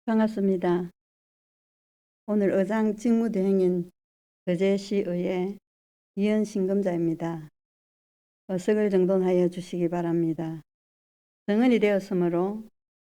반갑습니다. 오늘 의장 직무대행인 거제시의회 이현신금자입니다. 어석을 정돈하여 주시기 바랍니다. 정언이 되었으므로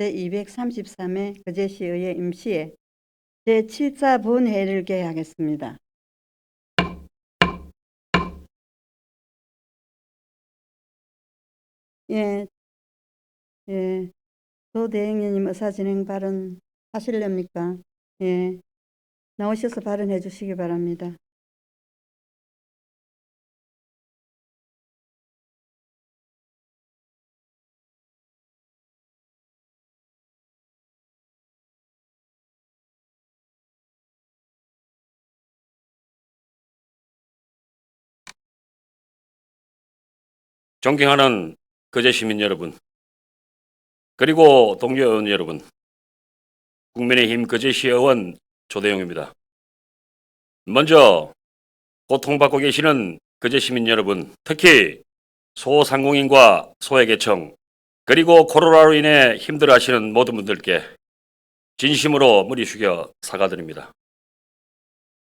제233회 거제시의회 임시회 제7차 본회의를 개회하겠습니다. 예, 도대행님 의사 진행 발언 하실렵니까? 예, 나오셔서 발언해 주시기 바랍니다. 존경하는 거제 시민 여러분, 그리고 동료 의원 여러분, 국민의힘 거제시 의원 조대용입니다. 먼저 고통받고 계시는 거제 시민 여러분, 특히 소상공인과 소외계층, 그리고 코로나로 인해 힘들어하시는 모든 분들께 진심으로 머리 숙여 사과드립니다.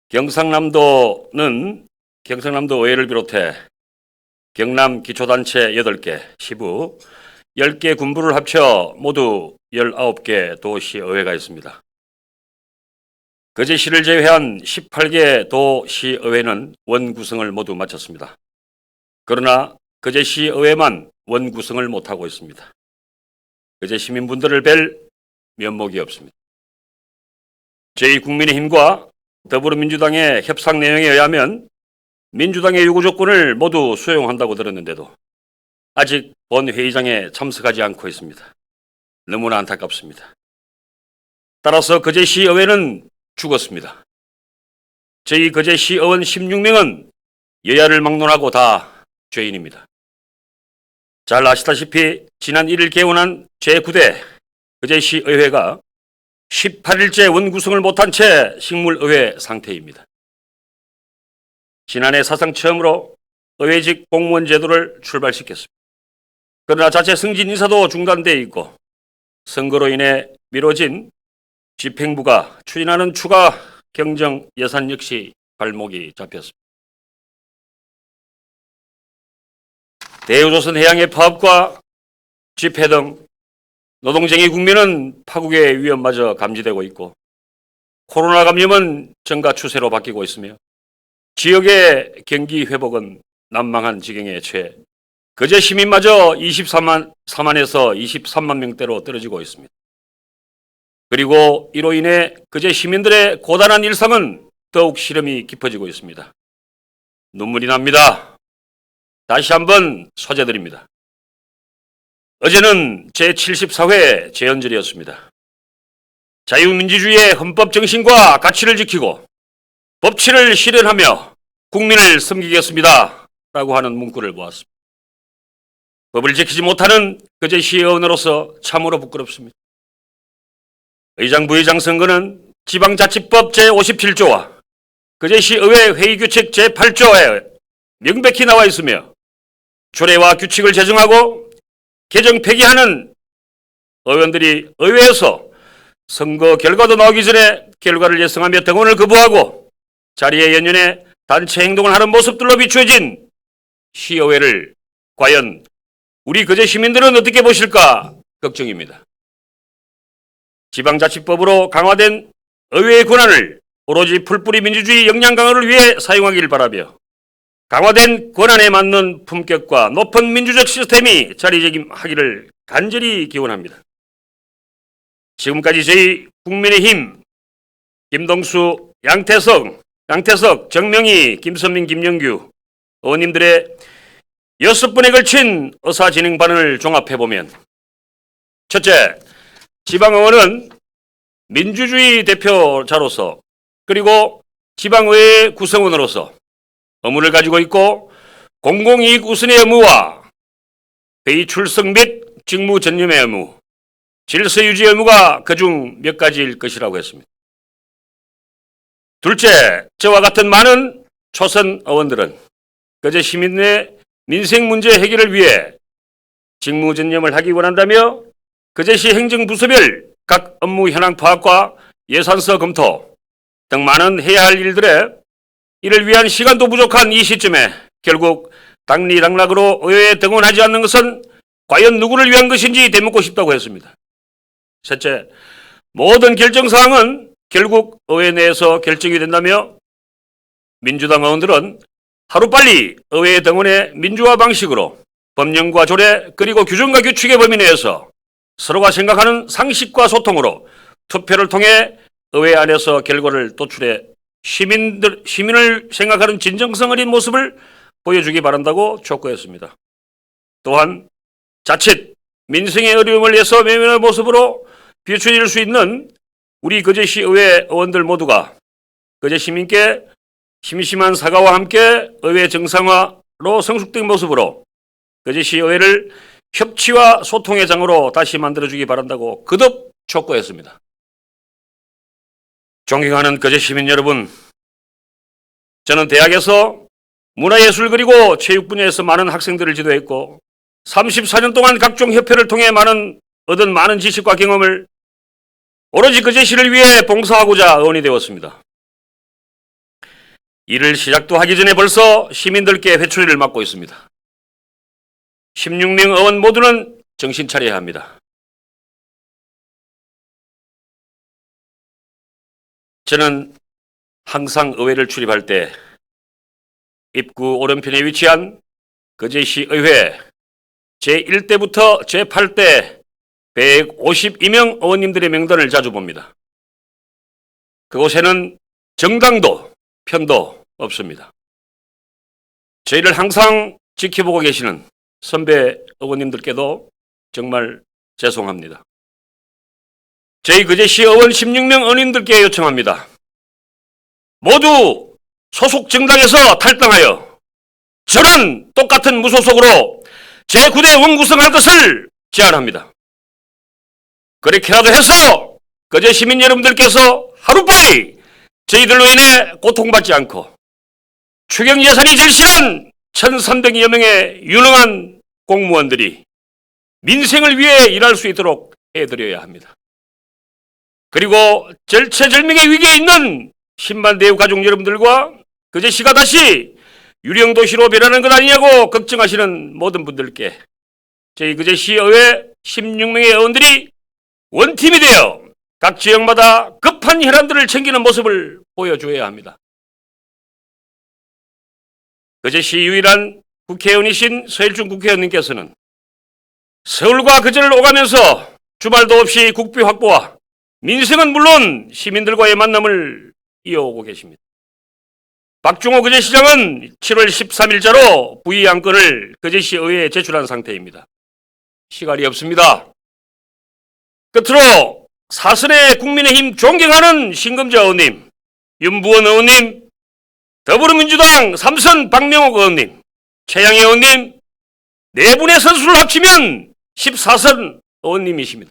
경상남도 의회를 비롯해 경남 기초단체 8개, 시부 10개 군부를 합쳐 모두 19개 도시의회가 있습니다. 거제시를 제외한 18개 도시의회는 원구성을 모두 마쳤습니다. 그러나 거제시의회만 원구성을 못하고 있습니다. 거제 시민분들을 뵐 면목이 없습니다. 저희 국민의힘과 더불어민주당의 협상 내용에 의하면 민주당의 요구 조건을 모두 수용한다고 들었는데도 아직 본회의장에 참석하지 않고 있습니다. 너무나 안타깝습니다. 따라서 거제시의회는 죽었습니다. 저희 거제시의원 16명은 여야를 막론하고 다 죄인입니다. 잘 아시다시피 지난 1일 개원한 제9대 거제시의회가 18일째 원구성을 못한 채 식물의회 상태입니다. 지난해 사상 처음으로 의회직 공무원 제도를 출발시켰습니다. 그러나 자체 승진 인사도 중단되어 있고 선거로 인해 미뤄진 집행부가 추진하는 추가 경정 예산 역시 발목이 잡혔습니다. 대우조선 해양의 파업과 집회 등 노동쟁이 국민은 파국의 위험마저 감지되고 있고 코로나 감염은 증가 추세로 바뀌고 있으며 지역의 경기 회복은 난망한 지경에 처해 거제 시민마저 4만에서 23만 명대로 떨어지고 있습니다. 그리고 이로 인해 거제 시민들의 고단한 일상은 더욱 시름이 깊어지고 있습니다. 눈물이 납니다. 다시 한번 소재드립니다. 어제는 제74회 제헌절이었습니다. 자유민주주의의 헌법 정신과 가치를 지키고 법치를 실현하며 국민을 섬기겠습니다. 라고 하는 문구를 보았습니다. 법을 지키지 못하는 거제시의원으로서 참으로 부끄럽습니다. 의장 부의장 선거는 지방자치법 제57조와 거제시의회 회의규칙 제8조에 명백히 나와 있으며 조례와 규칙을 제정하고 개정 폐기하는 의원들이 의회에서 선거 결과도 나오기 전에 결과를 예상하며 등원을 거부하고 자리에 연연해 단체 행동을 하는 모습들로 비추어진 시의회를 과연 우리 거제 시민들은 어떻게 보실까 걱정입니다. 지방자치법으로 강화된 의회의 권한을 오로지 풀뿌리 민주주의 역량 강화를 위해 사용하길 바라며 강화된 권한에 맞는 품격과 높은 민주적 시스템이 자리매김하기를 간절히 기원합니다. 지금까지 저희 국민의힘 김동수, 양태석, 정명희, 김선민, 김영규 의원님들의 6번에 걸친 의사진행 발언을 종합해보면 첫째, 지방의원은 민주주의 대표자로서 그리고 지방의회 구성원으로서 의무를 가지고 있고 공공이익 우선의 의무와 회의 출석 및 직무 전념의 의무, 질서 유지 의무가 그중 몇 가지일 것이라고 했습니다. 둘째, 저와 같은 많은 초선 의원들은 거제 시민의 민생 문제 해결을 위해 직무 전념을 하기 원한다며 거제시 행정부서별 각 업무 현황 파악과 예산서 검토 등 많은 해야 할 일들에 이를 위한 시간도 부족한 이 시점에 결국 당리당락으로 의회에 등원하지 않는 것은 과연 누구를 위한 것인지 되묻고 싶다고 했습니다. 셋째, 모든 결정사항은 결국 의회 내에서 결정이 된다며 민주당 의원들은 하루빨리 의회에 등원해 민주화 방식으로 법령과 조례 그리고 규정과 규칙의 범위 내에서 서로가 생각하는 상식과 소통으로 투표를 통해 의회 안에서 결과를 도출해 시민을 생각하는 진정성 어린 모습을 보여주기 바란다고 촉구했습니다. 또한 자칫 민생의 어려움을 위해서 외면의 모습으로 비춰질 수 있는 우리 거제시 의회 의원들 모두가 거제 시민께 심심한 사과와 함께 의회 정상화로 성숙된 모습으로 거제시 의회를 협치와 소통의 장으로 다시 만들어주기 바란다고 거듭 촉구했습니다. 존경하는 거제 시민 여러분, 저는 대학에서 문화예술 그리고 체육 분야에서 많은 학생들을 지도했고 34년 동안 각종 협회를 통해 얻은 많은 지식과 경험을 오로지 거제시를 위해 봉사하고자 의원이 되었습니다. 이를 시작도 하기 전에 벌써 시민들께 회초리를 맞고 있습니다. 16명 의원 모두는 정신 차려야 합니다. 저는 항상 의회를 출입할 때 입구 오른편에 위치한 거제시 의회 제1대부터 제8대 152명 의원님들의 명단을 자주 봅니다. 그곳에는 정당도 편도 없습니다. 저희를 항상 지켜보고 계시는 선배 의원님들께도 정말 죄송합니다. 저희 거제시 의원 16명 의원님들께 요청합니다. 모두 소속 정당에서 탈당하여 저런 똑같은 무소속으로 제9대 의원 구성할 것을 제안합니다. 그렇게라도 해서 거제 시민 여러분들께서 하루빨리 저희들로 인해 고통받지 않고 추경 예산이 절실한 1,300여 명의 유능한 공무원들이 민생을 위해 일할 수 있도록 해드려야 합니다. 그리고 절체절명의 위기에 있는 10만 대우 가족 여러분들과 거제시가 다시 유령도시로 변하는 것 아니냐고 걱정하시는 모든 분들께 저희 거제시 의회 16명의 의원들이 원팀이 되어 각 지역마다 급한 혈안들을 챙기는 모습을 보여줘야 합니다. 거제시 유일한 국회의원이신 서일중 국회의원님께서는 서울과 거제를 오가면서 주말도 없이 국비 확보와 민생은 물론 시민들과의 만남을 이어오고 계십니다. 박종호 거제시장은 7월 13일자로 부의 안건을 거제시 의회에 제출한 상태입니다. 시간이 없습니다. 끝으로 사선의 국민의힘 존경하는 신금자 의원님, 윤부원 의원님, 더불어민주당 삼선 박명옥 의원님, 최양희 의원님 네 분의 선수를 합치면 14선 의원님이십니다.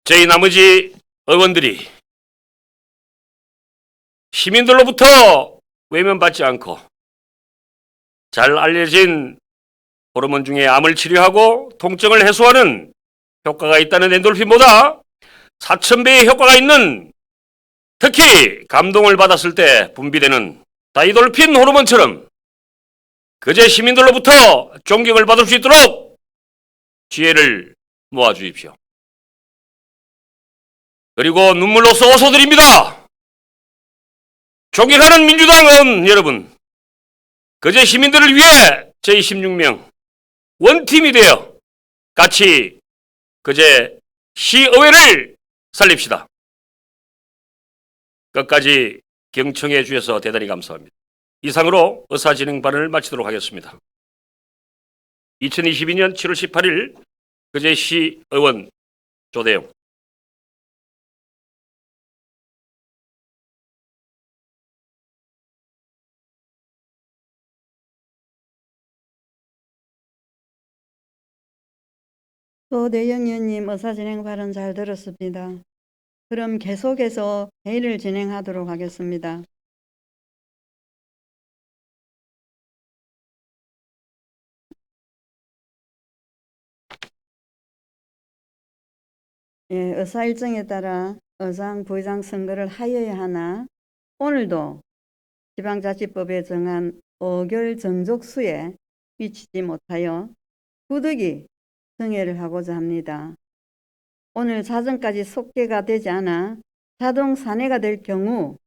저희 나머지 의원들이 시민들로부터 외면받지 않고 잘 알려진 호르몬 중에 암을 치료하고 통증을 해소하는 효과가 있다는 엔돌핀보다 4,000배의 효과가 있는 특히 감동을 받았을 때 분비되는 다이돌핀 호르몬처럼 거제 시민들로부터 존경을 받을 수 있도록 지혜를 모아주십시오. 그리고 눈물로써 호소드립니다. 존경하는 민주당 의원 여러분, 거제 시민들을 위해 저희 16명 원팀이 되어 같이 거제 시의회를 살립시다. 끝까지 경청해 주셔서 대단히 감사합니다. 이상으로 의사진행 발언을 마치도록 하겠습니다. 2022년 7월 18일 거제시 의원 조대영. 조대영 의원님 의사진행 발언 잘 들었습니다. 그럼 계속해서 회의를 진행하도록 하겠습니다. 예, 의사 일정에 따라 의장, 부의장 선거를 하여야 하나 오늘도 지방자치법에 정한 5개월 정족수에 미치지 못하여 부득이 정회를 하고자 합니다. 오늘 자정까지 속개가 되지 않아 자동 산회가 될 경우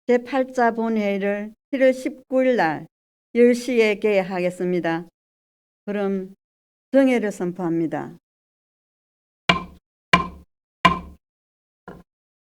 제8자 본회의를 7월 19일 날 10시에 개회하겠습니다. 그럼 정회를 선포합니다.